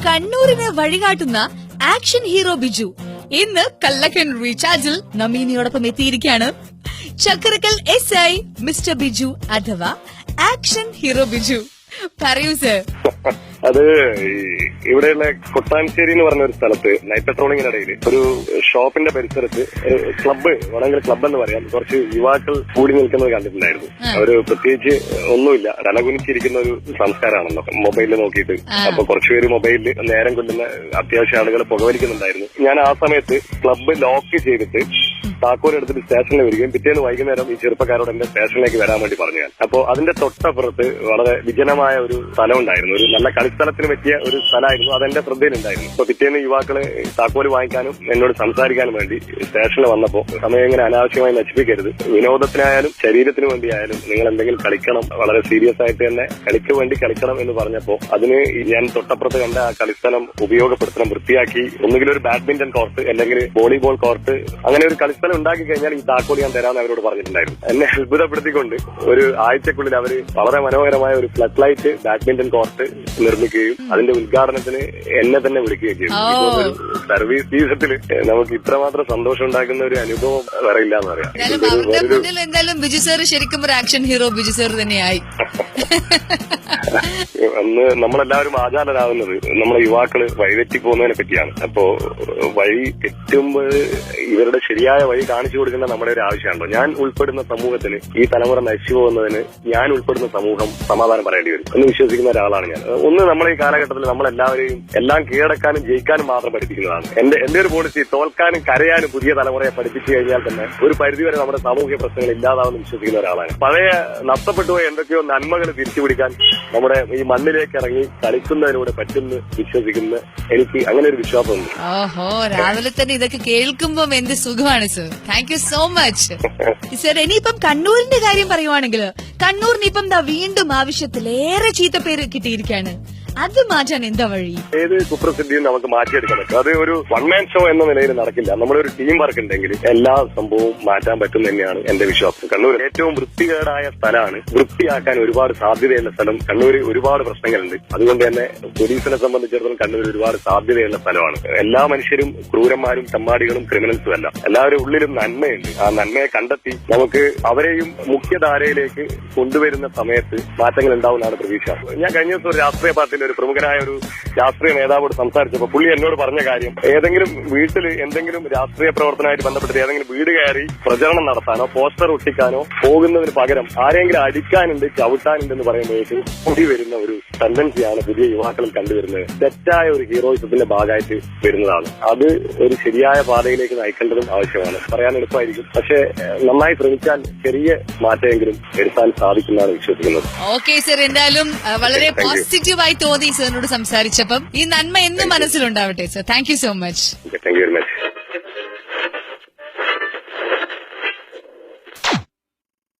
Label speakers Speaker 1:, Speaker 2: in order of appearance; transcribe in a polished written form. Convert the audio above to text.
Speaker 1: കണ്ണൂരിന് വഴികാട്ടുന്ന action hero Biju ഇന്ന് കല്ലക്കൻ റീചാർജിൽ നമീനയോടൊപ്പം എത്തിയിരിക്കുകയാണ്. Chakkarakkal SI mister Biju അഥവാ ആക്ഷൻ ഹീറോ ബിജു. പറയൂ സർ.
Speaker 2: അത് ഇവിടെയുള്ള കൊട്ടാൻശ്ശേരി എന്ന് പറഞ്ഞ ഒരു സ്ഥലത്ത് നൈറ്റ് പെട്രോളിങ്ങിനിടയിൽ ഒരു ഷോപ്പിന്റെ പരിസരത്ത് ക്ലബ്ബ് വേണമെങ്കിൽ ക്ലബ്ബ് എന്ന് പറയാം, കുറച്ച് യുവാക്കൾ കൂടി നിൽക്കുന്നത് കണ്ടിട്ടുണ്ടായിരുന്നു. അവര് പ്രത്യേകിച്ച് ഒന്നുമില്ല, തലകുനിച്ചിരിക്കുന്ന ഒരു സംസ്കാരമാണല്ലോ മൊബൈലിൽ നോക്കിയിട്ട്. അപ്പൊ കുറച്ചുപേര് മൊബൈലിൽ നേരം കൊല്ലുന്ന അത്യാവശ്യം ആളുകൾ പുകവലിക്കുന്നുണ്ടായിരുന്നു. ഞാൻ ആ സമയത്ത് ക്ലബ്ബ് ലോക്ക് ചെയ്തിട്ട് താക്കോൽ എടുത്തിട്ട് സ്റ്റേഷനിൽ വരികയും പിറ്റേന്ന് വൈകുന്നേരം ഈ ചെറുപ്പക്കാരോട് എന്റെ സ്റ്റേഷനിലേക്ക് വരാൻ വേണ്ടി പറഞ്ഞു ഞാൻ. അപ്പോ അതിന്റെ തൊട്ടപ്പുറത്ത് വളരെ വിജനമായ ഒരു സ്ഥലം ഉണ്ടായിരുന്നു, ഒരു നല്ല കളിസ്ഥലത്തിന് പറ്റിയ ഒരു സ്ഥലമായിരുന്നു. അതെന്റെ ശ്രദ്ധയിലുണ്ടായിരുന്നു. അപ്പൊ പിറ്റേന്ന് യുവാക്കള് താക്കോല് വാങ്ങിക്കാനും എന്നോട് സംസാരിക്കാനും വേണ്ടി സ്റ്റേഷനിൽ വന്നപ്പോ സമയം ഇങ്ങനെ അനാവശ്യമായി നശിപ്പിക്കരുത്, വിനോദത്തിനായാലും ശരീരത്തിന് വേണ്ടിയായാലും നിങ്ങൾ എന്തെങ്കിലും കളിക്കണം, വളരെ സീരിയസ് ആയിട്ട് തന്നെ കളിക്ക് വേണ്ടി കളിക്കണം എന്ന് പറഞ്ഞപ്പോ അതിന് ഞാൻ തൊട്ടപ്പുറത്ത് കണ്ട ആ കളിസ്ഥലം ഉപയോഗപ്പെടുത്തണം, വൃത്തിയാക്കി ഒന്നുകിൽ ഒരു ബാഡ്മിന്റൺ കോർട്ട് അല്ലെങ്കിൽ വോളിബോൾ കോർട്ട് അങ്ങനെ ഒരു കളിസ്ഥലം ഉണ്ടാക്കി കഴിഞ്ഞാൽ ഈ താക്കോൽ ഞാൻ തരാമെന്ന് അവരോട് പറഞ്ഞിട്ടുണ്ടായിരുന്നു. എന്നെ അത്ഭുതപ്പെടുത്തിക്കൊണ്ട് ഒരു ആഴ്ചക്കുള്ളിൽ അവര് വളരെ മനോഹരമായ ഒരു ഫ്ലഡ് ലൈറ്റ് ബാഡ്മിന്റൺ കോർട്ട് നിർമ്മിക്കുകയും അതിന്റെ ഉദ്ഘാടനത്തിന് എന്നെ തന്നെ വിളിക്കുകയും ചെയ്തു. സർവീസ് ജീവിതത്തിൽ നമുക്ക് ഇത്രമാത്രം സന്തോഷം ഉണ്ടാക്കുന്ന ഒരു അനുഭവം വേറെ ഇല്ലാന്ന് പറയാം.
Speaker 1: എന്തായാലും ബിജു സാർ ശരിക്കും ഒരു ആക്ഷൻ ഹീറോ ബിജു സാർ തന്നെയായി.
Speaker 2: അന്ന് നമ്മളെല്ലാവരും ആചാരരാകുന്നത് നമ്മളെ യുവാക്കള് വഴിതെറ്റി പോകുന്നതിനെ പറ്റിയാണ്. അപ്പോ വഴി തെറ്റുമ്പോൾ ഇവരുടെ ശരിയായ വഴി കാണിച്ചു കൊടുക്കുന്ന നമ്മുടെ ഒരു ആവശ്യമാണല്ലോ. ഞാൻ ഉൾപ്പെടുന്ന സമൂഹത്തിന്, ഈ തലമുറ നശിച്ചു പോകുന്നതിന് ഞാൻ ഉൾപ്പെടുന്ന സമൂഹം സമാധാനം പറയേണ്ടി വരും എന്ന് വിശ്വസിക്കുന്ന ഒരാളാണ് ഞാൻ. ഒന്ന് നമ്മളെ ഈ കാലഘട്ടത്തിൽ നമ്മളെല്ലാവരെയും എല്ലാം കീഴടക്കാനും ജയിക്കാനും മാത്രം പഠിപ്പിക്കുന്നതാണ്. എന്റെ ഒരു പോളിസി തോൽക്കാനും കരയാനും പുതിയ തലമുറയെ പഠിപ്പിച്ചു കഴിഞ്ഞാൽ തന്നെ ഒരു പരിധിവരെ നമ്മുടെ സാമൂഹിക പ്രശ്നങ്ങൾ ഇല്ലാതാവുമെന്ന് വിശ്വസിക്കുന്ന ഒരാളാണ്. പഴയ നഷ്ടപ്പെട്ടുപോയ എന്തൊക്കെയോ നന്മകൾ തിരിച്ചുപിടിക്കാൻ നമ്മുടെ ഈ മണ്ണിലേക്ക് ഇറങ്ങി കളിക്കുന്നതിലൂടെ പറ്റുമെന്ന് വിശ്വസിക്കുന്ന എനിക്ക് അങ്ങനെ ഒരു വിശ്വാസമുണ്ട്.
Speaker 1: ഓഹോ, രാവിലെ തന്നെ ഇതൊക്കെ കേൾക്കുമ്പോ എന്ത് സുഖമാണ് sir. Thank you so much sir. ഇനിയിപ്പം കണ്ണൂരിന്റെ കാര്യം പറയുവാണെങ്കിൽ കണ്ണൂരിന് ഇപ്പം വീണ്ടും ആവശ്യത്തിലേറെ ചീത്തപ്പേര് കിട്ടിയിരിക്കുകയാണ്. അത് മാറ്റാൻ എന്താ വഴി?
Speaker 2: ഏത് കുപ്രസിദ്ധിയും നമുക്ക് മാറ്റിയെടുക്കാൻ പറ്റും. അത് ഒരു വൺ മാൻ ഷോ എന്ന നിലയിൽ നടക്കില്ല. നമ്മളൊരു ടീം വർക്ക് ഉണ്ടെങ്കിൽ എല്ലാ സംഭവവും മാറ്റാൻ പറ്റും തന്നെയാണ് എന്റെ വിശ്വാസം. കണ്ണൂർ ഏറ്റവും വൃത്തികേടായ സ്ഥലമാണ്. വൃത്തിയാക്കാൻ ഒരുപാട് സാധ്യതയുള്ള സ്ഥലം. കണ്ണൂർ ഒരുപാട് പ്രശ്നങ്ങളുണ്ട്. അതുകൊണ്ട് തന്നെ പോലീസിനെ സംബന്ധിച്ചിടത്തോളം കണ്ണൂർ ഒരുപാട് സാധ്യതയുള്ള സ്ഥലമാണ്. എല്ലാ മനുഷ്യരും ക്രൂരന്മാരും തെമ്മാടികളും ക്രിമിനൽസും അല്ല. എല്ലാവരും ഉള്ളിലും നന്മയുണ്ട്. ആ നന്മയെ കണ്ടെത്തി നമുക്ക് അവരെയും മുഖ്യധാരയിലേക്ക് കൊണ്ടുവരുന്ന സമയത്ത് മാറ്റങ്ങൾ ഉണ്ടാവുന്നതാണ് പ്രതീക്ഷ. ഞാൻ കഴിഞ്ഞ ദിവസം ഒരു രാഷ്ട്രീയ പാർട്ടിയിൽ ഒരു പ്രമുഖനായ ഒരു രാഷ്ട്രീയ നേതാവോട് സംസാരിച്ചപ്പോൾ പുള്ളി എന്നോട് പറഞ്ഞ കാര്യം, ഏതെങ്കിലും വീട്ടിൽ എന്തെങ്കിലും രാഷ്ട്രീയ പ്രവർത്തനമായിട്ട് ബന്ധപ്പെട്ട് ഏതെങ്കിലും വീട് കയറി പ്രചരണം നടത്താനോ പോസ്റ്റർ ഒട്ടിക്കാനോ പോകുന്നതിന് പകരം ആരെങ്കിലും അടിക്കാനുണ്ട് ചവിട്ടാനുണ്ടെന്ന് പറയുമ്പോഴേക്ക് കൂടി വരുന്ന ഒരു ടെൻഡൻസിയാണ് പുതിയ യുവാക്കളിൽ കണ്ടുവരുന്നത്. തെറ്റായ ഒരു ഹീറോയിസത്തിന്റെ ഭാഗമായിട്ട് വരുന്നതാണ്. അത് ഒരു ശരിയായ പാതയിലേക്ക് നയിക്കേണ്ടതും ആവശ്യമാണ്. പറയാൻ എളുപ്പമായിരിക്കും, പക്ഷെ നന്നായി ശ്രമിച്ചാൽ ചെറിയ മാറ്റമെങ്കിലും വരുത്താൻ സാധിക്കുന്നതാണ് വിശ്വസിക്കുന്നത്.
Speaker 1: ഓക്കെ സർ, എന്തായാലും വളരെ പോസിറ്റീവായി തോന്നി സാറിനോട് സംസാരിച്ചപ്പം. ഈ നന്മ എന്നും മനസ്സിലുണ്ടാവട്ടെ sir. Thank you so much.
Speaker 2: Thank you very much.